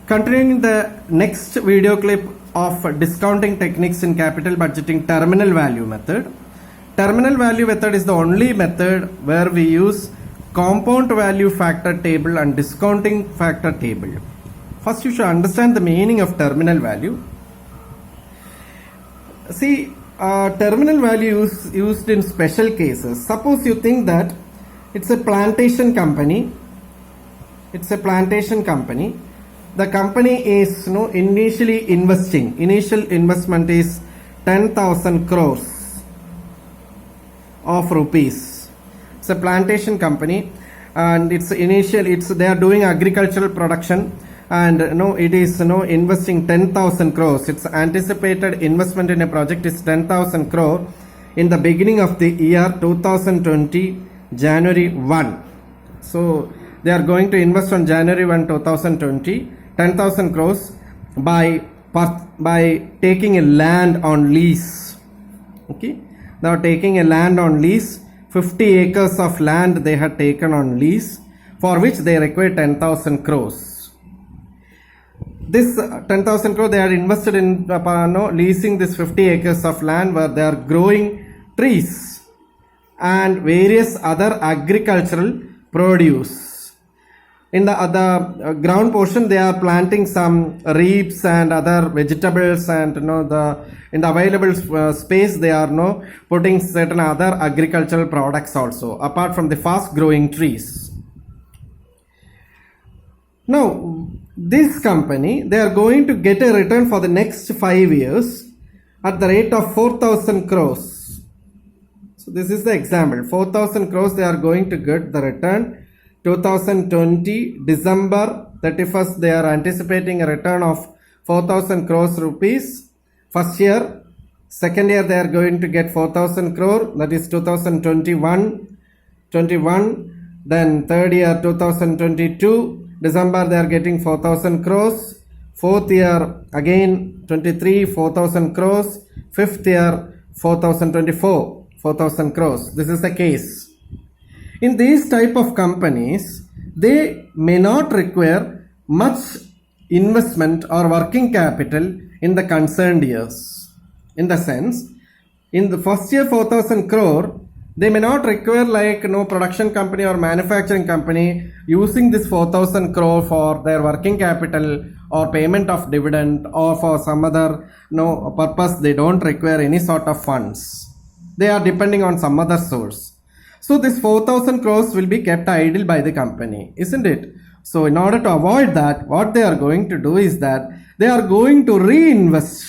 Continuing the next video clip of discounting techniques in capital budgeting, terminal value method. Terminal value method is the only method where we use compound value factor table and discounting factor table. First, you should understand the meaning of terminal value. See, terminal value is used in special cases. Suppose you think that it's a plantation company. The company is initially investing. Initial investment is 10,000 crores of rupees. It's a plantation company, and they are doing agricultural production, and it is investing 10,000 crores. Its anticipated investment in a project is 10,000 crore in the beginning of the year 2020, January 1. So they are going to invest on January 1, 2020, 10,000 crores by taking a land on lease. Okay, now taking a land on lease, 50 acres of land they had taken on lease, for which they require 10,000 crores. This 10,000 crore they are invested in leasing this 50 acres of land where they are growing trees and various other agricultural produce. In the other ground portion, they are planting some reaps and other vegetables, and in the available space they are putting certain other agricultural products also, apart from the fast growing trees. Now, this company, they are going to get a return for the next 5 years at the rate of 4,000 crores. So this is the example. 4,000 crores they are going to get the return. 2020 December 31st they are anticipating a return of 4,000 crores rupees. First year. Second year they are going to get 4,000 crore, that is 2021. Then third year 2022 December they are getting 4,000 crores. Fourth year again 23 4,000 crores. Fifth year 2024 4,000 crores. This is the case. In these type of companies, they may not require much investment or working capital in the concerned years. In the sense, in the first year 4,000 crore, they may not require like production company or manufacturing company using this 4,000 crore for their working capital or payment of dividend or for some other purpose. They don't require any sort of funds. They are depending on some other source. So this 4,000 crores will be kept idle by the company, isn't it? So in order to avoid that, what they are going to do is that they are going to reinvest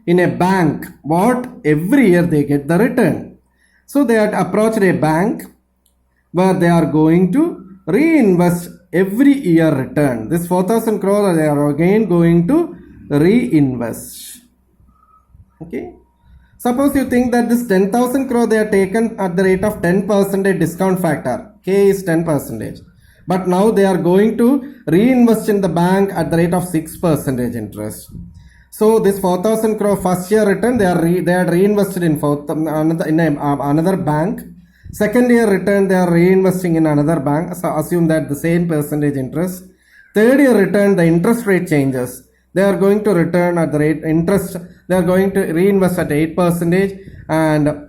in a bank. What? Every year they get the return. So they had approached a bank where they are going to reinvest every year return. This 4,000 crores they are again going to reinvest. Okay. Suppose you think that this 10,000 crore they are taken at the rate of 10% discount factor. K is 10%. But now they are going to reinvest in the bank at the rate of 6% interest. So this 4,000 crore first year return they are reinvested in another bank. Second year return they are reinvesting in another bank. So assume that the same percentage interest. Third year return the interest rate changes. They are going to return at the rate interest. They are going to reinvest at 8%, and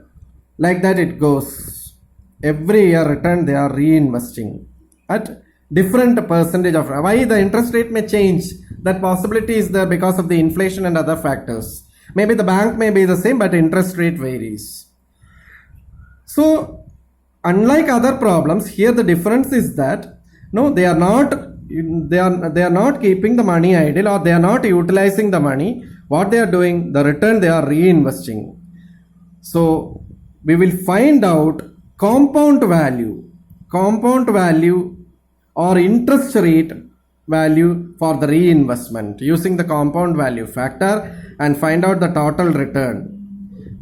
like that it goes. Every year return they are reinvesting at different percentage of why the interest rate may change. That possibility is there because of the inflation and other factors. Maybe the bank may be the same, but interest rate varies. So unlike other problems, here the difference is that they are not keeping the money idle, or they are not utilizing the money. What they are doing, the return they are reinvesting. So we will find out compound value or interest rate value for the reinvestment using the compound value factor and find out the total return.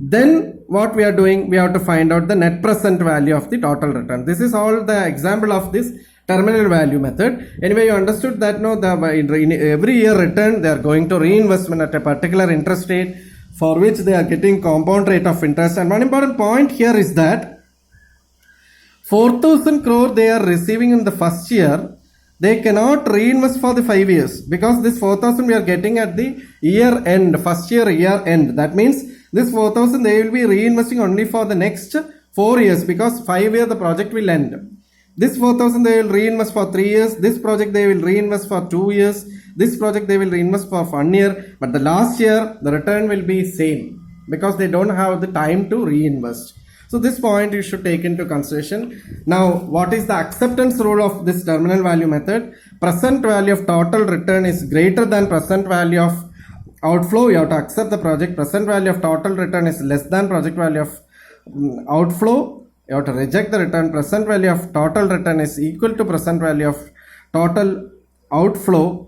Then what we are doing, we have to find out the net present value of the total return. This is all the example of this terminal value method. Anyway, you understood that in every year return they are going to reinvestment at a particular interest rate for which they are getting compound rate of interest. And one important point here is that 4,000 crore they are receiving in the first year they cannot reinvest for the 5 years because this 4,000 we are getting at the year end, first year end. That means this 4,000 they will be reinvesting only for the next 4 years because 5 years the project will end. This 4,000 they will reinvest for 3 years. This project they will reinvest for 2 years. This project they will reinvest for 1 year. But the last year the return will be same because they don't have the time to reinvest. So this point you should take into consideration. Now what is the acceptance rule of this terminal value method? Present value of total return is greater than present value of outflow. You have to accept the project. Present value of total return is less than project value of outflow. You have to reject the return. Present value of total return is equal to present value of total outflow.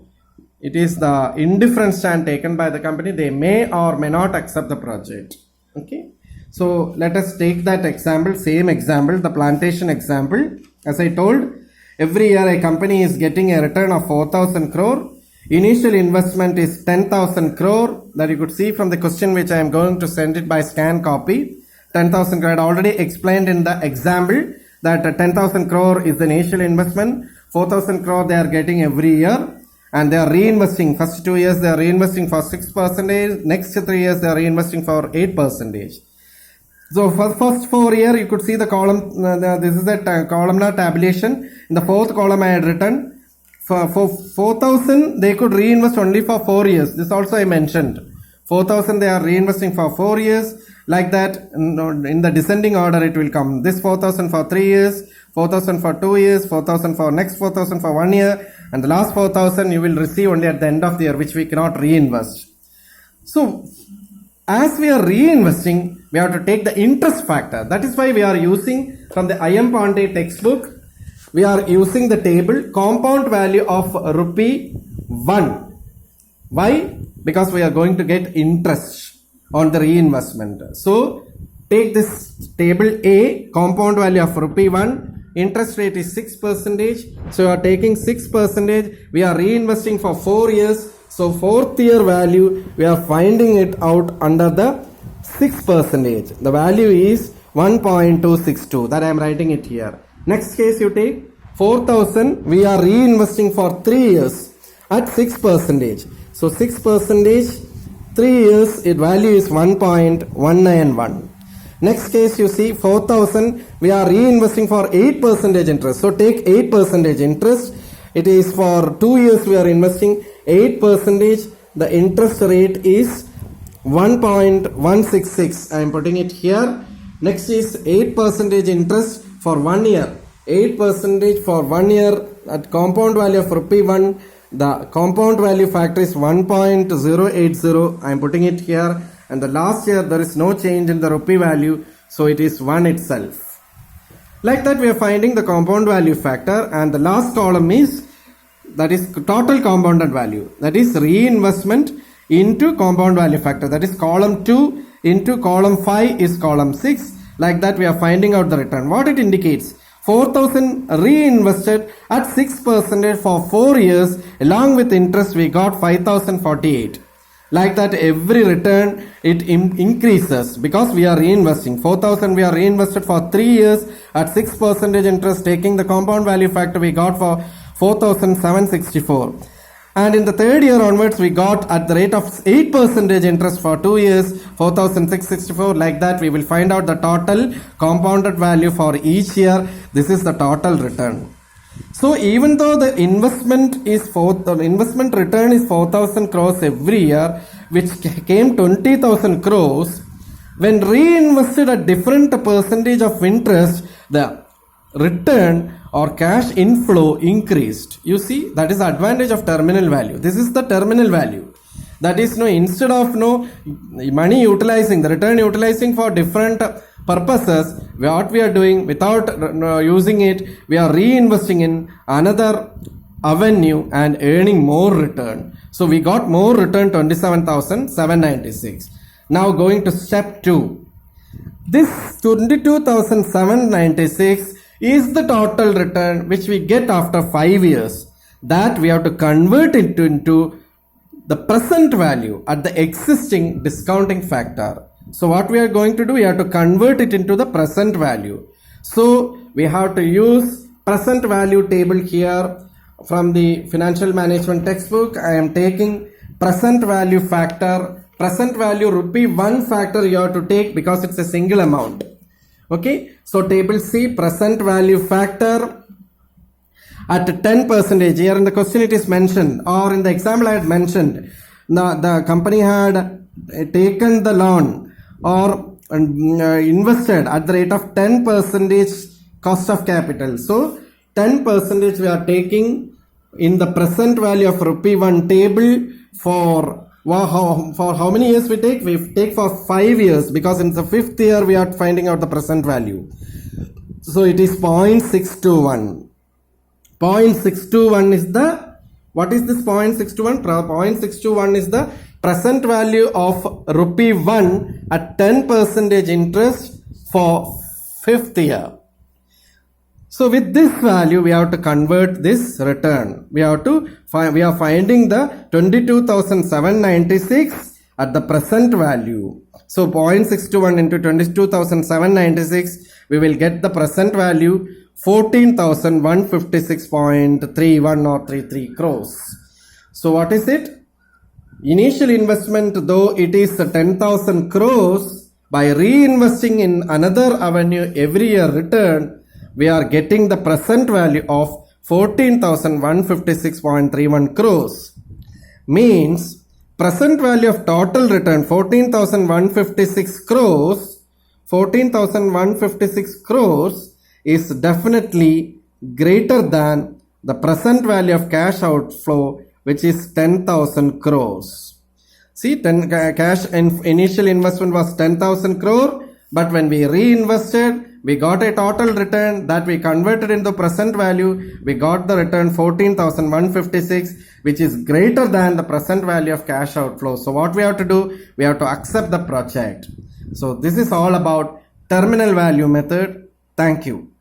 It is the indifferent stand taken by the company. They may or may not accept the project. Okay. So let us take that example, same example, the plantation example. As I told, every year a company is getting a return of 4,000 crore. Initial investment is 10,000 crore. That you could see from the question which I am going to send it by scan copy. 10,000 crore. I already explained in the example that 10,000 crore is the initial investment. 4,000 crore they are getting every year. And they are reinvesting. First 2 years they are reinvesting for 6%. Next 3 years they are reinvesting for 8%. So for first 4 years, you could see the column, this is a columnar tabulation. In the fourth column I had written, for 4,000 they could reinvest only for 4 years. This also I mentioned. 4,000 they are reinvesting for 4 years. Like that, in the descending order it will come. This 4,000 for 3 years, 4,000 for 2 years, 4,000 for next 4,000 for 1 year. And the last 4,000 you will receive only at the end of the year, which we cannot reinvest. So, as we are reinvesting, we have to take the interest factor. That is why we are using from the IM Pandey textbook, we are using the table compound value of rupee 1. Why? Because we are going to get interest on the reinvestment. So take this table A, compound value of rupee 1, interest rate is 6%. So you are taking 6%. We are reinvesting for 4 years. So fourth year value, we are finding it out under the 6%. The value is 1.262. That I am writing it here. Next case you take 4,000. We are reinvesting for 3 years at 6%. So 6%, 3 years, its value is 1.191. Next case you see 4,000. We are reinvesting for 8% interest. So take 8% interest. It is for 2 years we are investing 8%. The interest rate is 1.166. I am putting it here. Next is 8% interest for 1 year. 8% for 1 year at compound value of rupee 1. The compound value factor is 1.080. I am putting it here. And the last year there is no change in the rupee value. So it is 1 itself. Like that we are finding the compound value factor, and the last column is, that is total compounded value. That is reinvestment into compound value factor. That is column 2 into column 5 is column 6. Like that we are finding out the return. What it indicates? 4,000 reinvested at 6% for 4 years. Along with interest we got 5,048. Like that every return it increases because we are reinvesting. 4,000 we are reinvested for 3 years at 6% interest. Taking the compound value factor we got for 4,764. And in the third year onwards we got at the rate of 8% interest for 2 years 4,664. Like that we will find out the total compounded value for each year. This is the total return. So even though the investment return is 4,000 crores every year, which came 20,000 crores, when reinvested at different percentage of interest, the return or cash inflow increased. You see, that is the advantage of terminal value. This is the terminal value. That is, instead of money utilizing, the return utilizing for different purposes, what we are doing without using it, we are reinvesting in another avenue and earning more return. So we got more return, 27,796. Now going to step 2. This 22,796 is the total return which we get after 5 years. That we have to convert it into the present value at the existing discounting factor. So what we are going to do, we have to convert it into the present value. So we have to use present value table here. from the financial management textbook. I am taking present value factor. Present value rupee 1 factor you have to take because it's a single amount. Okay, so table C, present value factor at 10%. Here in the question it is mentioned, or in the example I had mentioned, the company had taken the loan or invested at the rate of 10% cost of capital. So 10% we are taking in the present value of rupee 1 table for how many years we take? We take for 5 years, because in the 5th year we are finding out the present value. So it is 0.621. 0.621 is the, what is this 0.621? 0.621 is the present value of rupee 1 at 10% interest for 5th year. So with this value we have to convert this return. We are finding the 22,796 at the present value. So 0.621 into 22,796, we will get the present value 14,156.31 or 33 crores. So what is it? Initial investment, though it is 10,000 crores, by reinvesting in another avenue every year return, we are getting the present value of 14,156.31 crores. Means present value of total return 14,156 crores. 14,156 crores is definitely greater than the present value of cash outflow, which is 10,000 crores. See, cash initial investment was 10,000 crore, but when we reinvested, we got a total return that we converted into present value. We got the return 14,156, which is greater than the present value of cash outflow. So what we have to do? We have to accept the project. So this is all about terminal value method. Thank you.